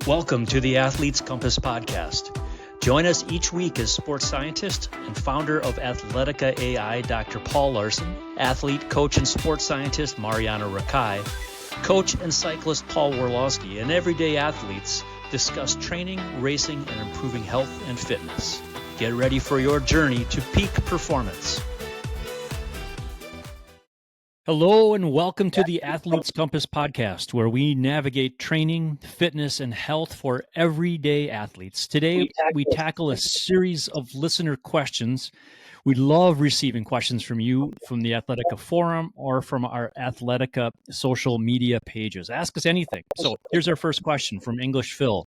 Welcome to the Athlete's Compass podcast. Join us each week as sports scientist and founder of Athletica.ai, Dr. Paul Laursen, athlete, coach, and sports scientist Marjaana Rakai, coach and cyclist Paul Warloski, and everyday athletes discuss training, racing, and improving health and fitness. Get ready for your journey to peak performance. Hello and welcome to the Athlete's Compass podcast, where we navigate training, fitness, and health for everyday athletes. Today, we tackle a series of listener questions. We love receiving questions from you from the Athletica forum or from our Athletica social media pages. Ask us anything. So here's our first question from English Phil.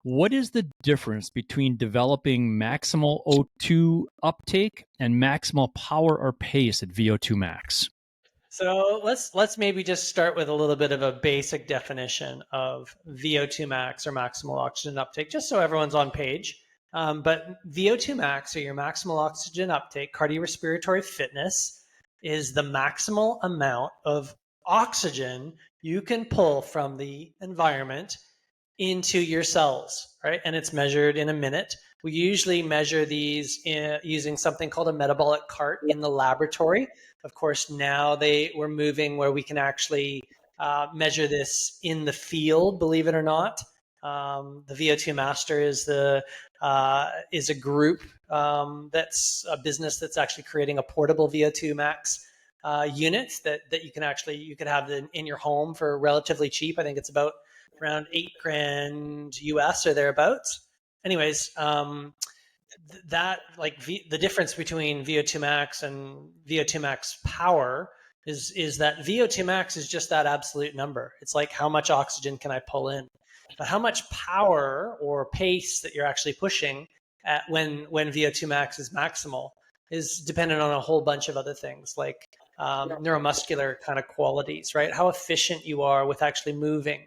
What is the difference between developing maximal O2 uptake and maximal power or pace at VO2 max? So let's maybe just start with a little bit of a basic definition of VO2 max or maximal oxygen uptake, just so everyone's on page. But VO2 max, or your maximal oxygen uptake, cardiorespiratory fitness, is the maximal amount of oxygen you can pull from the environment into your cells, right? And it's measured in a minute. We usually measure these using something called a metabolic cart in the laboratory. Of course, now we're moving where we can actually measure this in the field, believe it or not. The VO2 Master is a group that's a business that's actually creating a portable VO2 Max unit that you could have in your home for relatively cheap. I think it's about around $8,000 US or thereabouts. Anyways, the difference between VO2 max and VO2 max power is that VO2 max is just that absolute number. It's like, how much oxygen can I pull in? But how much power or pace that you're actually pushing at when VO2 max is maximal is dependent on a whole bunch of other things, like neuromuscular kind of qualities, right? How efficient you are with actually moving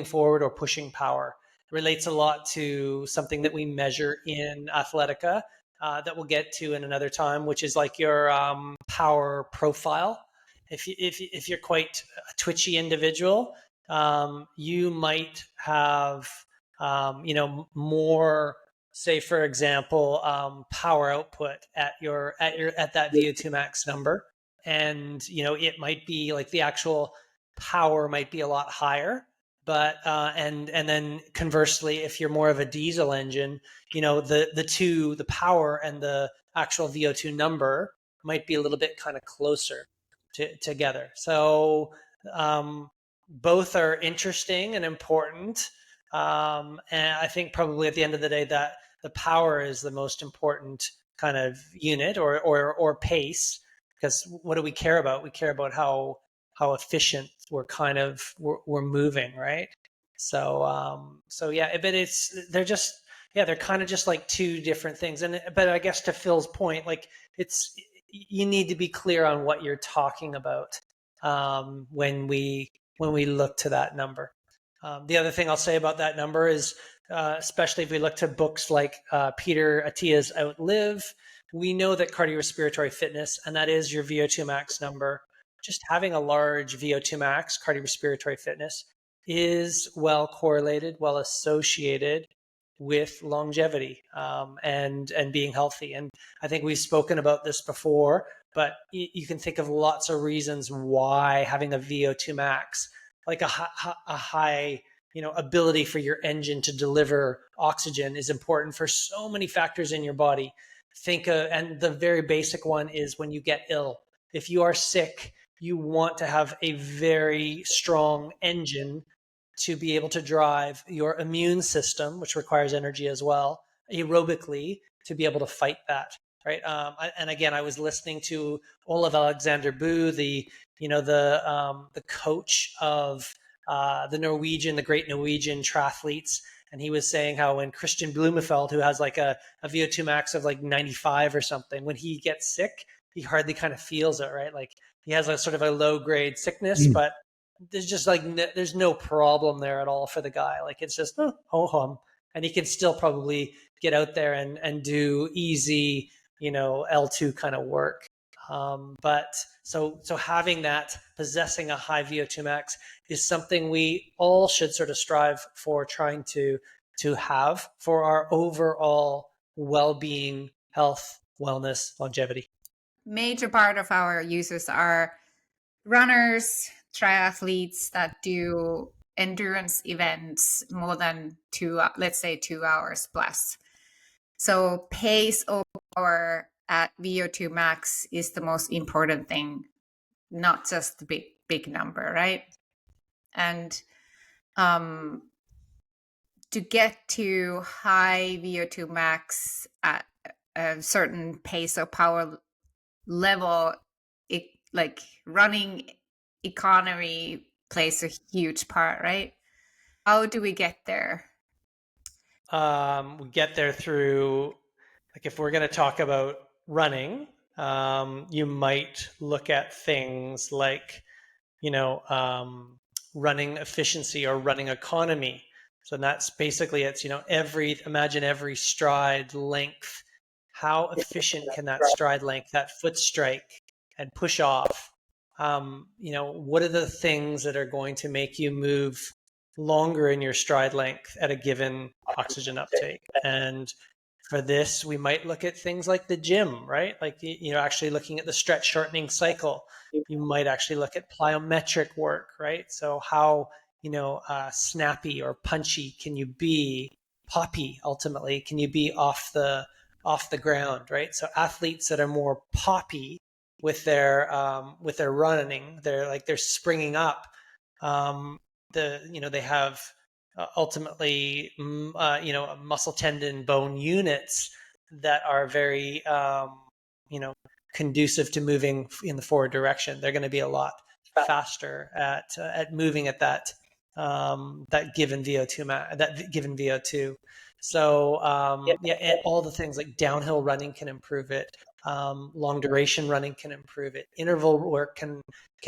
forward or pushing power. Relates a lot to something that we measure in Athletica that we'll get to in another time, which is like your power profile. If you're quite a twitchy individual, you might have more, say for example, power output at that VO2 max number, and it might be like the actual power might be a lot higher. But and then conversely, if you're more of a diesel engine, the power and the actual VO2 number might be a little bit kind of closer together. So both are interesting and important. And I think probably at the end of the day that the power is the most important kind of unit or pace, because what do we care about? We care about how efficient we're moving, right? So yeah, but they're kind of just like two different things. But I guess to Phil's point, like you need to be clear on what you're talking about when we look to that number. The other thing I'll say about that number is, especially if we look to books like Peter Attia's Outlive, we know that cardiorespiratory fitness, and that is your VO2 max number, just having a large VO2 max, cardiorespiratory fitness, is well correlated, well associated with longevity and being healthy. And I think we've spoken about this before, but you can think of lots of reasons why having a VO2 max, like a high ability for your engine to deliver oxygen, is important for so many factors in your body. And the very basic one is when you get ill. If you are sick, you want to have a very strong engine to be able to drive your immune system, which requires energy as well, aerobically, to be able to fight that, right? And again, I was listening to Olav Alexander Boo, the coach of the great Norwegian triathletes, and he was saying how when Christian Blumenfeld, who has like a VO2 max of like 95 or something, when he gets sick, he hardly kind of feels it, right? Like he has a sort of a low grade sickness, but there's just like, there's no problem there at all for the guy. Like it's just, ho-hum. And he can still probably get out there and do easy, L2 kind of work. But So having that, possessing a high VO2 max is something we all should sort of strive for trying to have for our overall well-being, health, wellness, longevity. Major part of our users are runners, triathletes that do endurance events more than let's say 2 hours plus. So pace over power at VO2 max is the most important thing, not just the big number, right? And to get to high VO2 max at a certain pace or power level, like running economy plays a huge part, right? How do we get there? We get there through, like, if we're going to talk about running, you might look at things like, running efficiency or running economy. So that's basically, it's, imagine every stride length. How efficient can that stride length, that foot strike and push off? What are the things that are going to make you move longer in your stride length at a given oxygen uptake? And for this, we might look at things like the gym, right? Like, actually looking at the stretch shortening cycle. You might actually look at plyometric work, right? So how, snappy or punchy can you be, poppy ultimately, can you be off the ground, right? So athletes that are more poppy with their running, they're springing up. They have ultimately, muscle, tendon, bone units that are very, conducive to moving in the forward direction. They're going to be a lot faster at moving at that given VO2. So and all the things like downhill running can improve it. Long duration running can improve it. Interval work can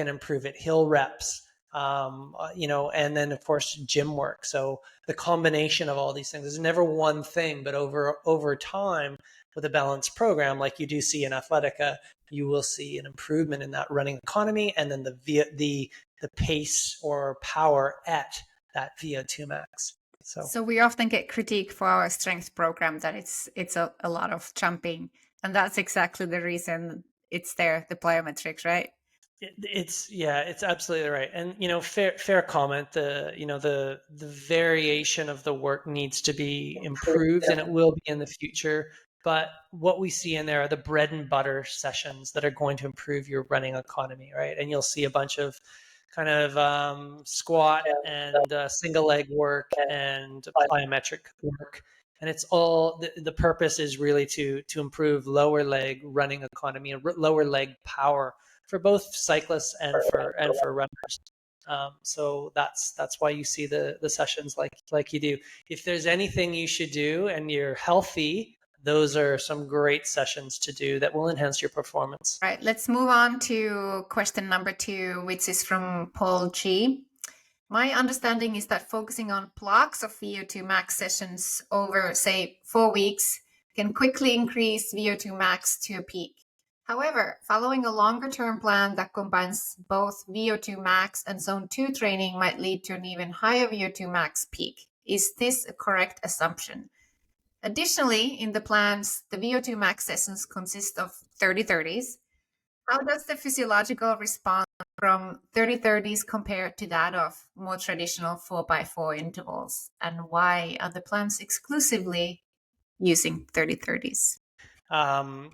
improve it. Hill reps. And then of course gym work. So the combination of all these things, there's never one thing, but over time with a balanced program like you do see in Athletica, you will see an improvement in that running economy and then the pace or power at that VO2 max. So we often get critique for our strength program that it's a lot of jumping, and that's exactly the reason it's there, the plyometrics, right? It's absolutely right. And fair comment. The variation of the work needs to be improved, and it will be in the future. But what we see in there are the bread and butter sessions that are going to improve your running economy, right? And you'll see a bunch of kind of squat and single leg work and plyometric work. And it's all the purpose is really to improve lower leg running economy and lower leg power for both cyclists and for runners. So that's why you see the sessions like you do. If there's anything you should do and you're healthy, those are some great sessions to do that will enhance your performance. Right. Let's move on to question number 2, which is from Paul G. My understanding is that focusing on blocks of VO2 max sessions over, say, 4 weeks can quickly increase VO2 max to a peak. However, following a longer-term plan that combines both VO2 max and zone 2 training might lead to an even higher VO2 max peak. Is this a correct assumption? Additionally, in the plans, the VO2 max sessions consist of 30-30s. How does the physiological response from 30-30s compare to that of more traditional 4x4 intervals? And why are the plans exclusively using 30-30s?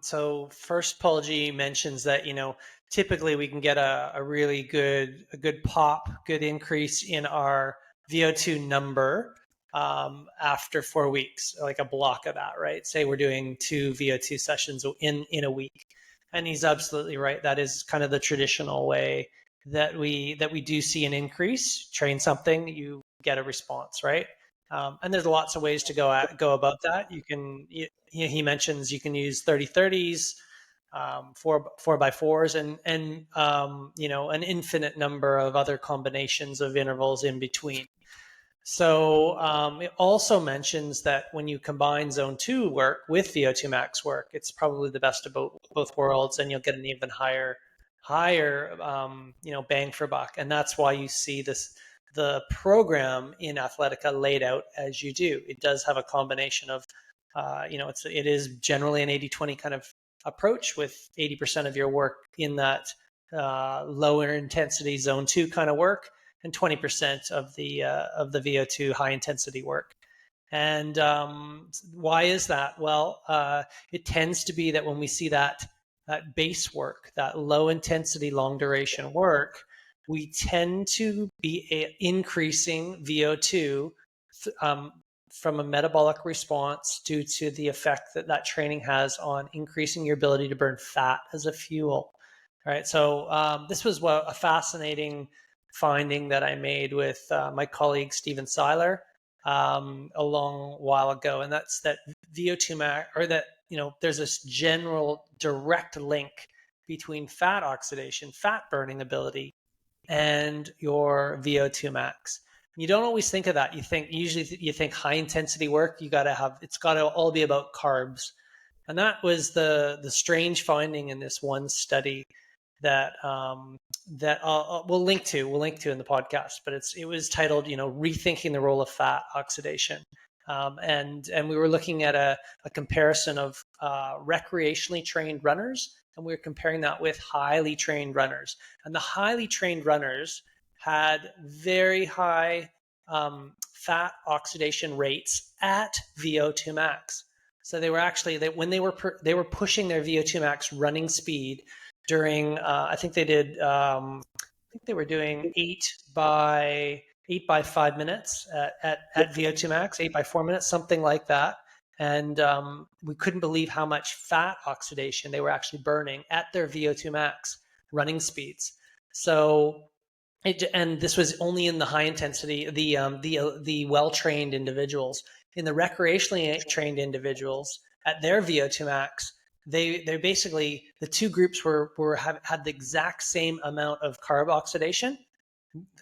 So first, Paul G mentions that, typically we can get a really good pop, good increase in our VO2 number after 4 weeks, like a block of that, right? Say we're doing 2 VO2 sessions in a week. And he's absolutely right. That is kind of the traditional way that we do see an increase. Train something, you get a response, right? And there's lots of ways to go about that. He mentions you can use 30-30s, 4x4s, and an infinite number of other combinations of intervals in between. So it also mentions that when you combine zone 2 work with VO2 max work, it's probably the best of both worlds, and you'll get an even higher higher, bang for buck. And that's why you see the program in Athletica laid out as you do. It does have a combination of, it is generally an 80-20 kind of approach, with 80% of your work in that lower intensity zone 2 kind of work, and 20% of the VO2 high intensity work. And why is that? Well, it tends to be that when we see that base work, that low intensity, long duration work, we tend to be increasing VO2 from a metabolic response due to the effect that training has on increasing your ability to burn fat as a fuel. All right. So this was a fascinating finding that I made with my colleague Steven Seiler a long while ago, and that's that VO2 max, or that there's this general direct link between fat oxidation, fat burning ability, and your VO2 max. You don't always think of that. You think high intensity work, it's got to all be about carbs. And that was the strange finding in this one study that we'll link to in the podcast. But it was titled, rethinking the role of fat oxidation. And we were looking at a comparison of recreationally trained runners, and we were comparing that with highly trained runners. And the highly trained runners had very high fat oxidation rates at VO2 max. So they were actually, when they were pushing their VO2 max running speed during, I think they were doing 8 by 5 minutes at VO2 max, 8 by 4 minutes, something like that. And we couldn't believe how much fat oxidation they were actually burning at their VO2 max running speeds. So, and this was only in the high intensity, the well-trained individuals. In the recreationally trained individuals at their VO2 max, they basically, the two groups had the exact same amount of carb oxidation,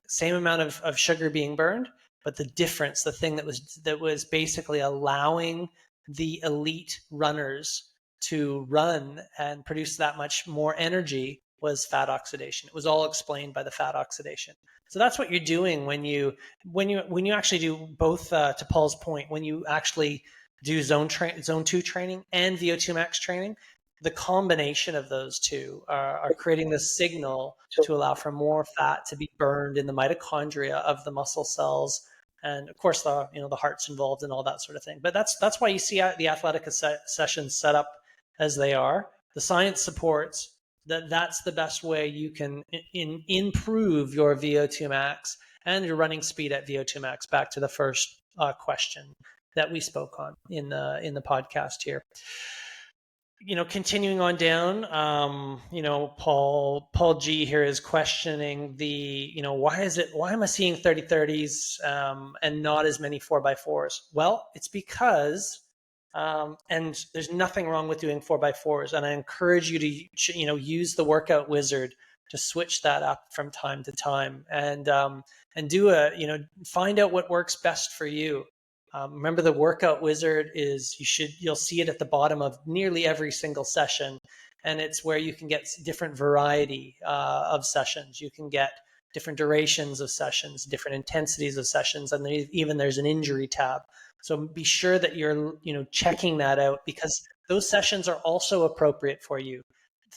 same amount of sugar being burned, but the difference, the thing that was basically allowing the elite runners to run and produce that much more energy, was fat oxidation. It was all explained by the fat oxidation. So that's what you're doing when you actually do both. To Paul's point, when you actually do zone 2 training and VO2 max training, the combination of those two are creating this signal to allow for more fat to be burned in the mitochondria of the muscle cells, and of course the heart's involved and all that sort of thing. But that's why you see the Athletica sessions set up as they are. The science supports that's the best way you can improve your VO2 max and your running speed at VO2 max. Back to the first question that we spoke on in the podcast here. Continuing on down, Paul G here is questioning why am I seeing 30-30s and not as many 4x4s? Well, it's because and there's nothing wrong with doing 4x4s, and I encourage you to use the workout wizard to switch that up from time to time, and find out what works best for you. Remember, the workout wizard you'll see it at the bottom of nearly every single session, and it's where you can get different variety of sessions. You can get different durations of sessions, different intensities of sessions, and there's an injury tab. So be sure that you're checking that out, because those sessions are also appropriate for you.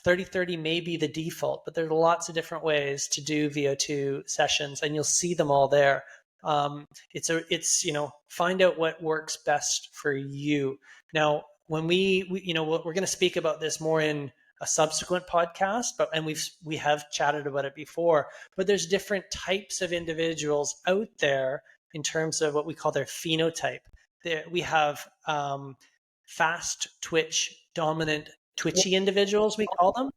30-30 may be the default, but there's lots of different ways to do VO2 sessions, and you'll see them all there. Find out what works best for you. Now, when we're going to speak about this more in a subsequent podcast, and we have chatted about it before, but there's different types of individuals out there in terms of what we call their phenotype. We have fast twitch, dominant twitchy individuals, we call them.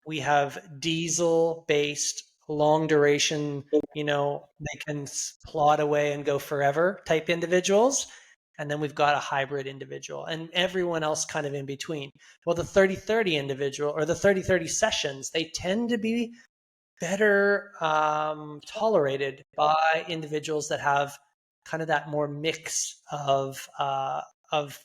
We have diesel based, long duration, they can plod away and go forever type individuals. And then we've got a hybrid individual, and everyone else kind of in between. Well, the 30-30 individual, or the 30-30 sessions, they tend to be better tolerated by individuals that have kind of that more mix of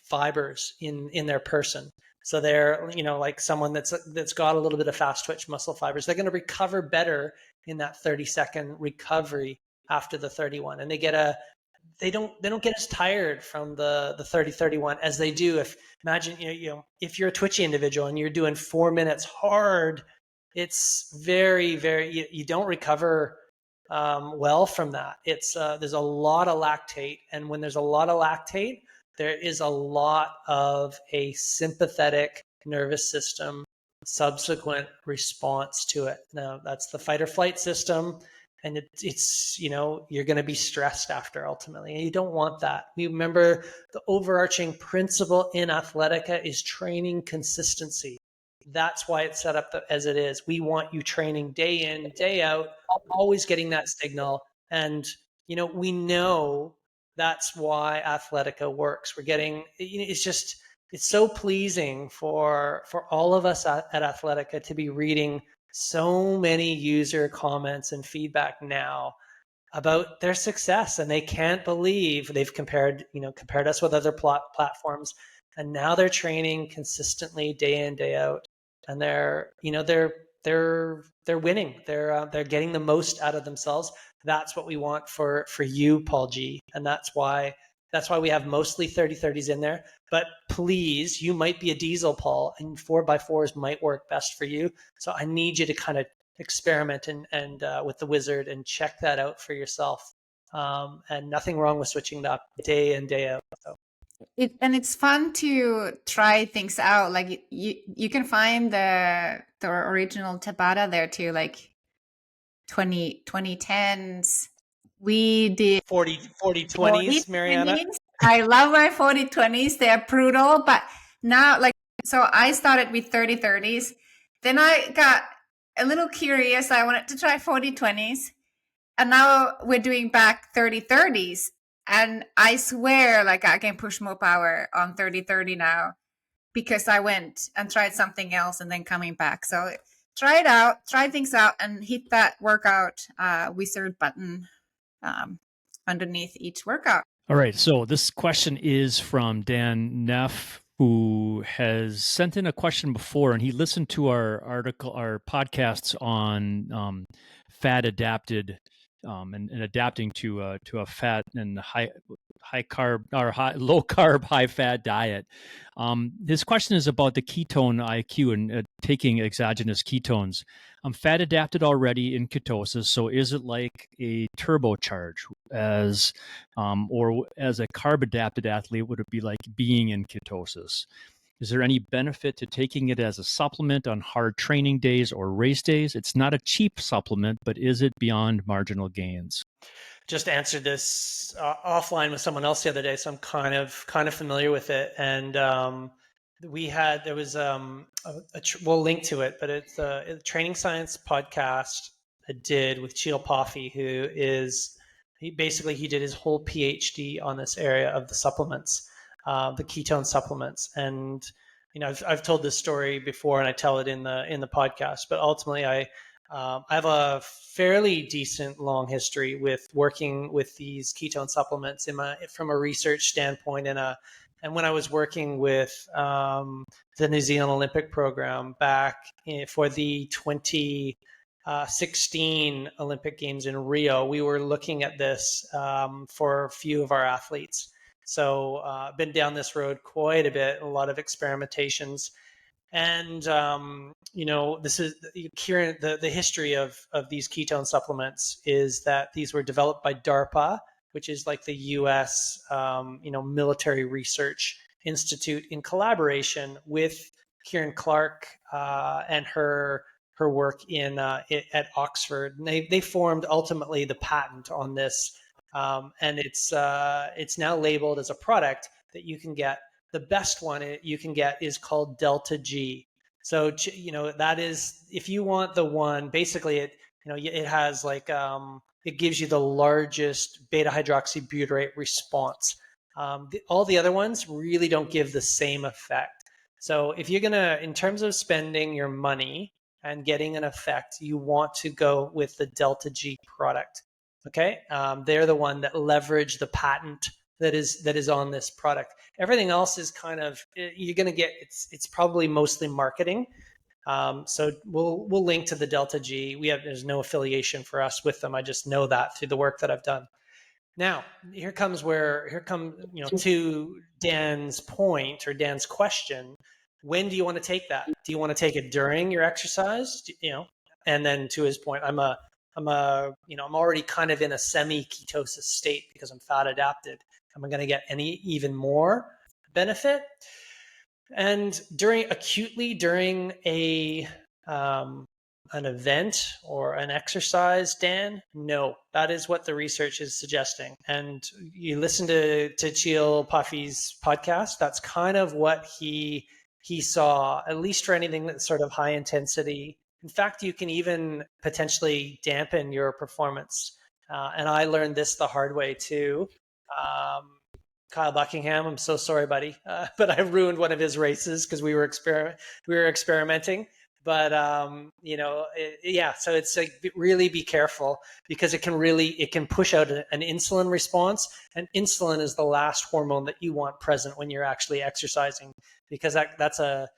fibers in their person. So they're, like someone that's got a little bit of fast twitch muscle fibers, they're going to recover better in that 30-second recovery after the 31. And they don't get as tired from the 30-31 as they do imagine, if you're a twitchy individual and you're doing 4 minutes hard, it's very, very, you don't recover well from that. There's a lot of lactate. And when there's a lot of lactate, there is a lot of a sympathetic nervous system subsequent response to it. Now, that's the fight or flight system. And it's you're going to be stressed after ultimately. And you don't want that. You remember the overarching principle in Athletica is training consistency. That's why it's set up as it is. We want you training day in, day out, always getting that signal. And, we know that's why Athletica works. We're getting, it's so pleasing for all of us at Athletica to be reading so many user comments and feedback now about their success, and they can't believe they've compared us with other platforms, and now they're training consistently day in, day out, and they're winning. They're getting the most out of themselves. That's what we want for you, Paul G, and that's why we have mostly 30-30s in there. But please, you might be a diesel, Paul, and 4x4s might work best for you. So I need you to kind of experiment and with the wizard and check that out for yourself. And nothing wrong with switching it up day in, day out. So. It's fun to try things out. Like you can find the original Tabata there too, like 2010s. We did 40-20s, Marjaana. I love my 40-20s. They're brutal, but now, so I started with 30-30s. Then I got a little curious. I wanted to try 40-20s, and now we're doing back 30-30s. And I swear, I can push more power on 30-30 now because I went and tried something else and then coming back. So try it out, try things out, and hit that workout wizard button underneath each workout. All right. So this question is from Dan Neff, who has sent in a question before, and he listened to our podcasts on fat adapted and adapting to a fat and high carb or low carb, high fat diet. His question is about the ketone IQ and taking exogenous ketones. I'm fat adapted already in ketosis, so is it like a turbocharge or as a carb adapted athlete, would it be like being in ketosis? Is there any benefit to taking it as a supplement on hard training days or race days? It's not a cheap supplement, but is it beyond marginal gains? Just answered this offline with someone else the other day, so I'm kind of familiar with it. And we'll link to it, but it's a training science podcast I did with Cheel Poffey, who he did his whole PhD on this area of the supplements, the ketone supplements. And I've told this story before, and I tell it in the podcast. But ultimately, I have a fairly decent long history with working with these ketone supplements from a research standpoint, and when I was working with the New Zealand Olympic program back for the 2016 Olympic Games in Rio, we were looking at this for a few of our athletes. So I've been down this road quite a bit, a lot of experimentations. And, this is, Kieran, the history of these ketone supplements is that these were developed by DARPA, which is like the US, military research institute, in collaboration with Kieran Clark and her work at Oxford. And they formed ultimately the patent on this. And it's now labeled as a product that you can get. The best one you can get is called Delta G. So, that is, if you want the one, basically it has it gives you the largest beta hydroxybutyrate response. All the other ones really don't give the same effect. So if you're in terms of spending your money and getting an effect, you want to go with the Delta G product. Okay. They're the one that leverage the patent that is on this product. Everything else is kind of, you're going to get, it's probably mostly marketing. So we'll link to the Delta G. There's no affiliation for us with them. I just know that through the work that I've done. Now, here comes, to Dan's point or Dan's question. When do you want to take that? Do you want to take it during your exercise? And then to his point, I'm already kind of in a semi-ketosis state because I'm fat adapted. Am I going to get even more benefit? And acutely during an event or an exercise, Dan, no, that is what the research is suggesting. And you listen to Cheel Puffy's podcast, that's kind of what he saw, at least for anything that's sort of high intensity. In fact, you can even potentially dampen your performance. And I learned this the hard way too. Kyle Buckingham, I'm so sorry, buddy, but I ruined one of his races because we were experimenting. But so it's like, really be careful, because it can push out an insulin response, and insulin is the last hormone that you want present when you're actually exercising, because that's a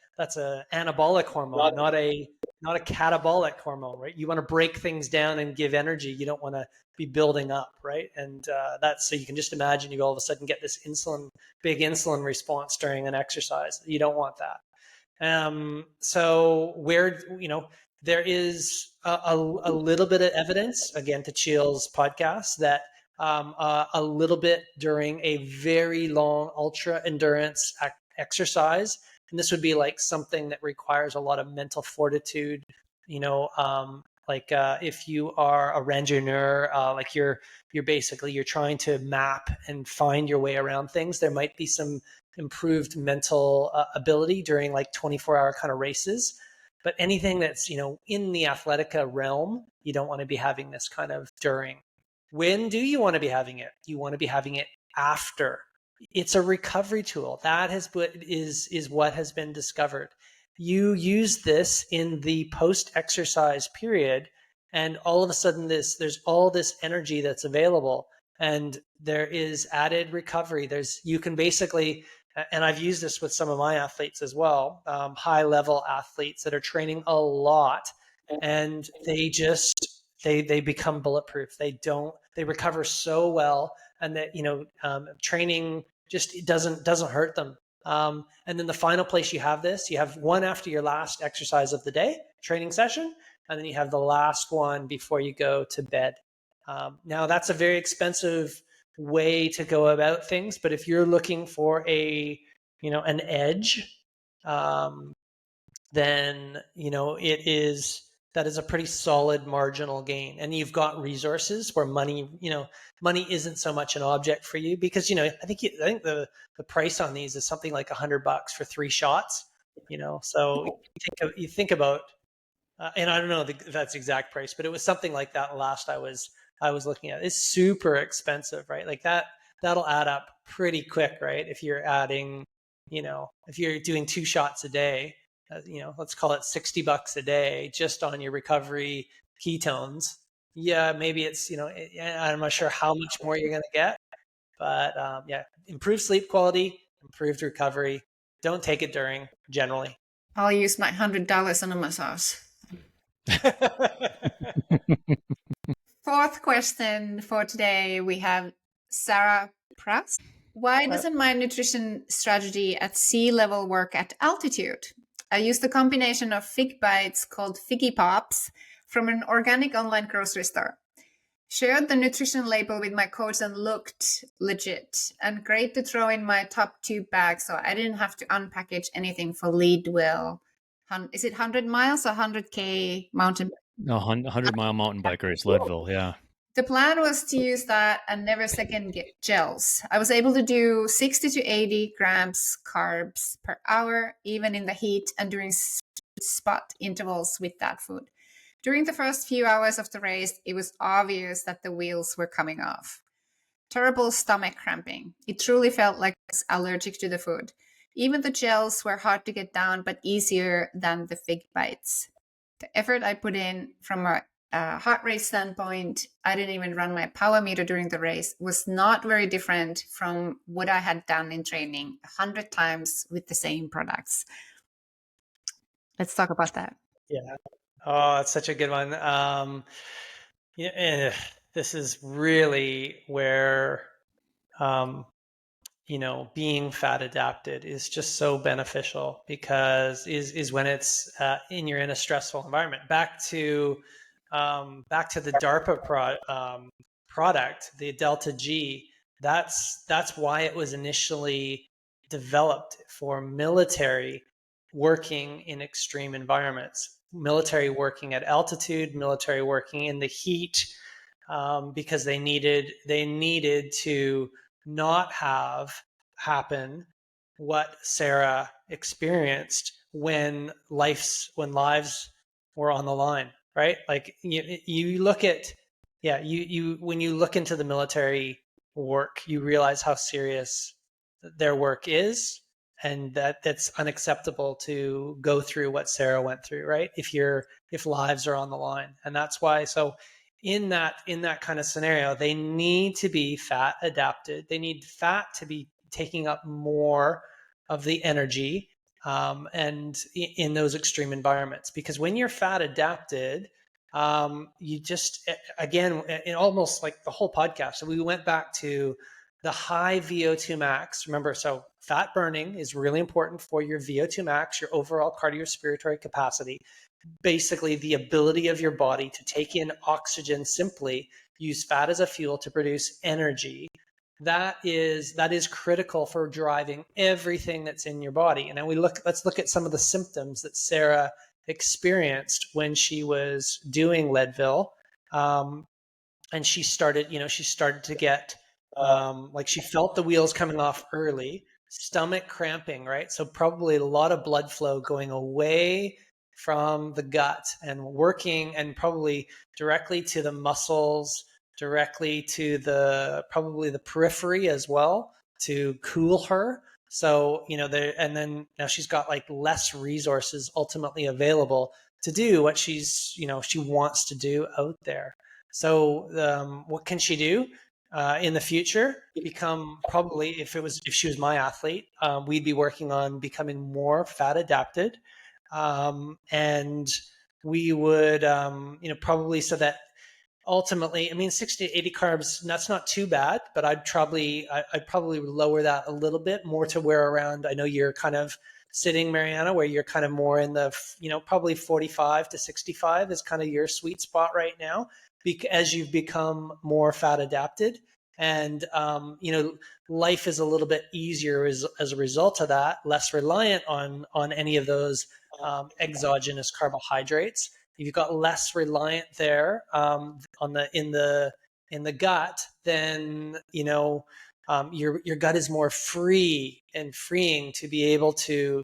anabolic hormone, not a catabolic hormone, right? You want to break things down and give energy. You don't want to be building up, right? And so you can just imagine you all of a sudden get this big insulin response during an exercise. You don't want that. So there is a little bit of evidence, again, to Cheel's podcast, that a little bit during a very long ultra endurance exercise, and this would be like something that requires a lot of mental fortitude, if you are a randonneur, like you're trying to map and find your way around things, there might be some improved mental ability during like 24-hour kind of races. But anything that's, in the Athletica realm, you don't want to be having this kind of during. When do you want to be having it? You want to be having it after. It's a recovery tool. That is what has been discovered. You use this in the post-exercise period, and all of a sudden there's all this energy that's available, and there is added recovery. You can basically, and I've used this with some of my athletes as well, high-level athletes that are training a lot, and they become bulletproof. They recover so well, and that training just doesn't hurt them. And then the final place you have this, you have one after your last exercise of the day, training session, and then you have the last one before you go to bed. Now that's a very expensive way to go about things, but if you're looking for an edge, then that is a pretty solid marginal gain. And you've got resources where money isn't so much an object for you, because I think the price on these is something like $100 for 3 shots. So you think about, and I don't know if that's the exact price, but it was something like that last I was looking at. It's super expensive, right? Like that'll add up pretty quick, right? If you're adding, if you're doing 2 shots a day, let's call it $60 a day just on your recovery ketones. Yeah, maybe it's, I'm not sure how much more you're going to get, but improved sleep quality, improved recovery. Don't take it during, generally. I'll use my $100 on a massage. Fourth question for today, we have Sarah Prass. Why doesn't my nutrition strategy at sea level work at altitude? I used a combination of fig bites called Figgy Pops from an organic online grocery store. Shared the nutrition label with my coach and looked legit and great to throw in my top 2 bags, so I didn't have to unpackage anything for Leadville. Is it 100 miles or 100K mountain? No, 100-mile mountain bike race, Leadville, yeah. The plan was to use that and never second get gels. I was able to do 60 to 80 grams carbs per hour, even in the heat and during spot intervals with that food. During the first few hours of the race, it was obvious that the wheels were coming off. Terrible stomach cramping. It truly felt like I was allergic to the food. Even the gels were hard to get down, but easier than the fig bites. The effort I put in from heart rate standpoint, I didn't even run my power meter during the race, was not very different from what I had done in training 100 times with the same products. Let's talk about that. Yeah. Oh, it's such a good one. This is really where, being fat adapted is just so beneficial, because is when it's you're in a stressful environment. Back to the DARPA product, the Delta G. That's why it was initially developed for military working in extreme environments, military working at altitude, military working in the heat, because they needed to not have happen what Sarah experienced when lives were on the line, right? Like you look at, you when you look into the military work, you realize how serious their work is, and that's unacceptable to go through what Sarah went through, right? If lives are on the line. And that's why, so in that kind of scenario, they need to be fat adapted. They need fat to be taking up more of the energy, and in those extreme environments. Because when you're fat adapted, you just, again, in almost like the whole podcast, so we went back to the high VO2 max. Remember, so fat burning is really important for your VO2 max, your overall cardiorespiratory capacity. Basically, the ability of your body to take in oxygen, simply use fat as a fuel to produce energy. That is critical for driving everything that's in your body. And now let's look at some of the symptoms that Sarah experienced when she was doing Leadville. And she started to get, like, she felt the wheels coming off early, stomach cramping, right? So probably a lot of blood flow going away from the gut and working, and probably directly to the muscles, directly to probably the periphery as well, to cool her. So, and then now she's got like less resources ultimately available to do what she wants to do out there. So what can she do in the future? Become, probably, if she was my athlete, we'd be working on becoming more fat adapted, and we would, probably, so that ultimately, I mean, 60 to 80 carbs, that's not too bad, but I'd probably lower that a little bit more to where around, I know you're kind of sitting, Marjaana, where you're kind of more in the, probably 45 to 65 is kind of your sweet spot right now, as you've become more fat adapted. And, life is a little bit easier as a result of that, less reliant on any of those exogenous carbohydrates. You've got less reliant there, in the gut, then your gut is more free and freeing to be able to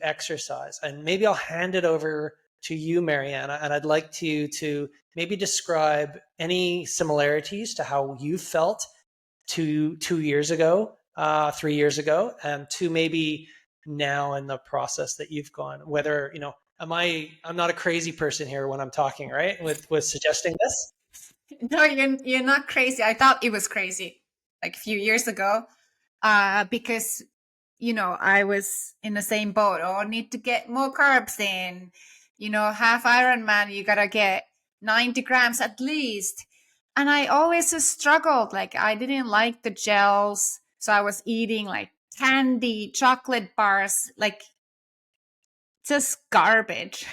exercise. And maybe I'll hand it over to you, Marjaana, and I'd like to maybe describe any similarities to how you felt 2 years ago, 3 years ago, and to maybe now in the process that you've gone. Whether I'm not a crazy person here when I'm talking, right? With suggesting this. No, you're not crazy. I thought it was crazy like a few years ago, because I was in the same boat. Oh, need to get more carbs in. Half Ironman, you gotta get 90 grams at least. And I always just struggled. Like, I didn't like the gels, so I was eating like candy, chocolate bars, like just garbage,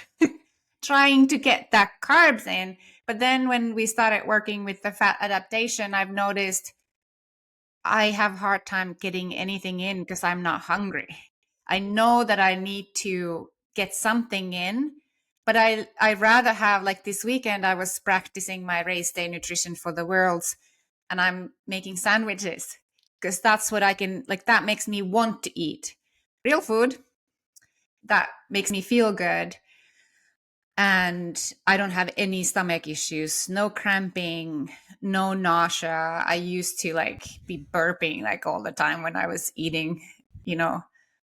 trying to get that carbs in. But then when we started working with the fat adaptation, I've noticed I have a hard time getting anything in because I'm not hungry. I know that I need to get something in, but I rather have, like this weekend, I was practicing my race day nutrition for the Worlds, and I'm making sandwiches because that's what I can, like, that makes me want to eat real food. That makes me feel good. And I don't have any stomach issues, no cramping, no nausea. I used to like be burping like all the time when I was eating,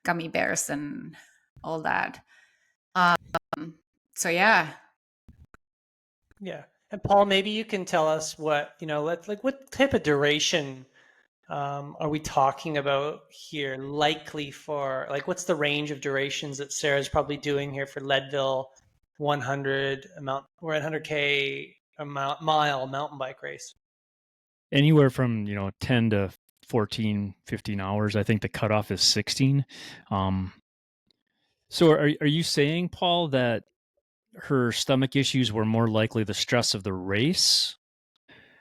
gummy bears and all that. So yeah. Yeah. And Paul, maybe you can tell us what type of duration are we talking about here? Likely for what's the range of durations that Sarah's probably doing here for Leadville 100K mile mountain bike race? Anywhere from 10 to 14, 15 hours. I think the cutoff is 16. So are you saying, Paul, that her stomach issues were more likely the stress of the race?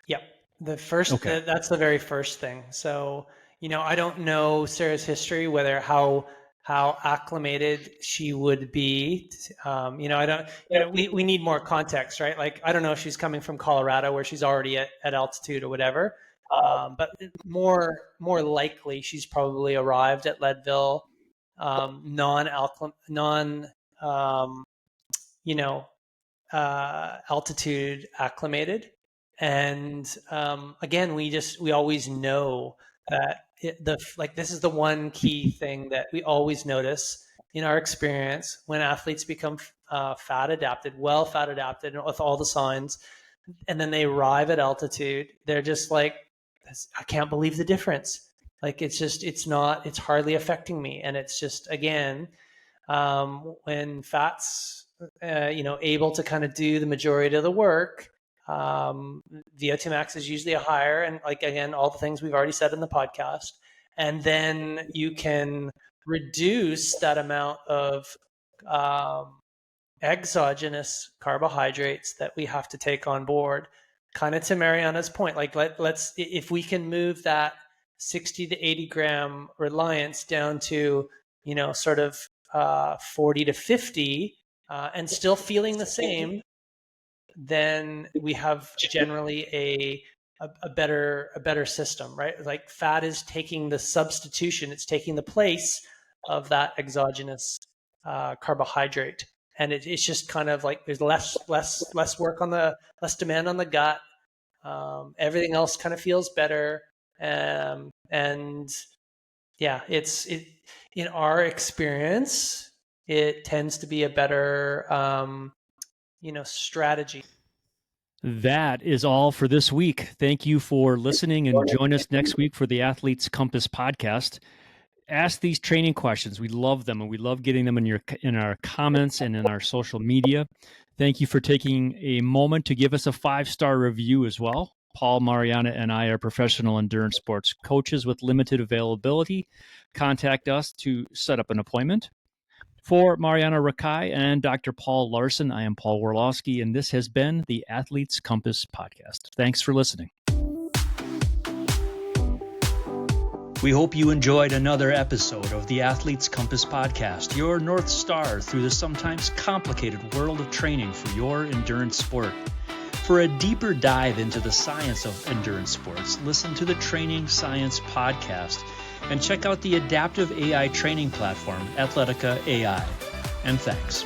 Yep. That's the very first thing. So, I don't know Sarah's history, whether how acclimated she would be. I don't, we need more context, right? Like, I don't know if she's coming from Colorado where she's already at altitude or whatever. But more likely she's probably arrived at Leadville, altitude acclimated. And again, we always know that this is the one key thing that we always notice in our experience when athletes become fat adapted with all the signs, and then they arrive at altitude. They're just like, I can't believe the difference. Like, it's hardly affecting me. And it's just, again, when fat's able to kind of do the majority of the work, VO2 max is usually a higher, and again, all the things we've already said in the podcast. And then you can reduce that amount of exogenous carbohydrates that we have to take on board. Kind of to Marjaana's point, let's if we can move that 60 to 80 gram reliance down to sort of 40 to 50 and still feeling the same, then we have generally a better system, right? Like, fat is taking the substitution, it's taking the place of that exogenous carbohydrate. And it's just kind of like there's less work less demand on the gut. Everything else kind of feels better. And yeah, in our experience, it tends to be a better strategy. That is all for this week. Thank you for listening, and join us next week for the Athletes Compass podcast. Ask these training questions. We love them, and we love getting them in our comments and in our social media. Thank you for taking a moment to give us a 5-star review as well. Paul, Marjaana, and I are professional endurance sports coaches with limited availability. Contact us to set up an appointment. For Marjaana Rakai and Dr. Paul Laursen, I am Paul Warloski, and this has been the Athletes Compass podcast. Thanks for listening. We hope you enjoyed another episode of the Athletes Compass podcast, your North Star through the sometimes complicated world of training for your endurance sport. For a deeper dive into the science of endurance sports, listen to the Training Science podcast and check out the adaptive AI training platform, Athletica.ai. And thanks.